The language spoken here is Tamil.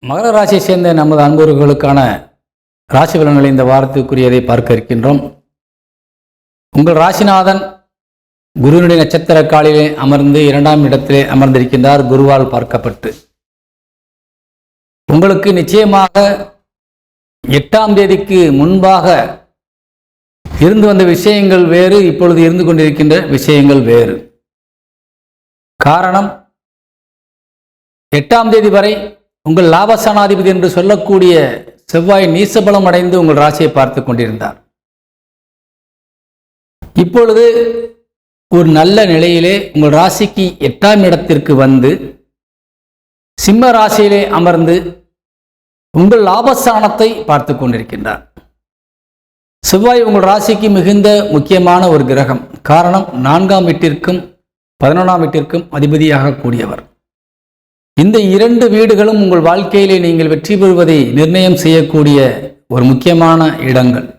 மகர ராசியை சேர்ந்த நமது அன்பர்களுக்கான ராசி பலன்களை இந்த வாரத்துக்குரியதை பார்க்க இருக்கின்றோம். உங்கள் ராசிநாதன் குருவினுடைய நட்சத்திர காலிலே அமர்ந்து 2ஆம் இடத்திலே அமர்ந்திருக்கின்றார். குருவால் பார்க்கப்பட்டு உங்களுக்கு நிச்சயமாக 8ஆம் தேதிக்கு முன்பாக இருந்து வந்த விஷயங்கள் வேறு, இப்பொழுது இருந்து கொண்டிருக்கின்ற விஷயங்கள் வேறு. காரணம், 8ஆம் தேதி வரை உங்கள் லாபஸ்தானாதிபதி என்று சொல்லக்கூடிய செவ்வாய் நீசபலம் அடைந்து உங்கள் ராசியை பார்த்து கொண்டிருந்தார். இப்பொழுது ஒரு நல்ல நிலையிலே உங்கள் ராசிக்கு 8ஆம் இடத்திற்கு வந்து சிம்ம ராசியிலே அமர்ந்து உங்கள் லாபஸ்தானத்தை பார்த்து கொண்டிருக்கின்றார். செவ்வாய் உங்கள் ராசிக்கு மிகுந்த முக்கியமான ஒரு கிரகம். காரணம், 4ஆம் வீட்டிற்கும் 11ஆம் வீட்டிற்கும் அதிபதியாக கூடியவர். இந்த 2 வீடுகளும் உங்கள் வாழ்க்கையிலே நீங்கள் வெற்றி பெறுவதை நிர்ணயம் செய்யக்கூடிய ஒரு முக்கியமான இடங்கள்.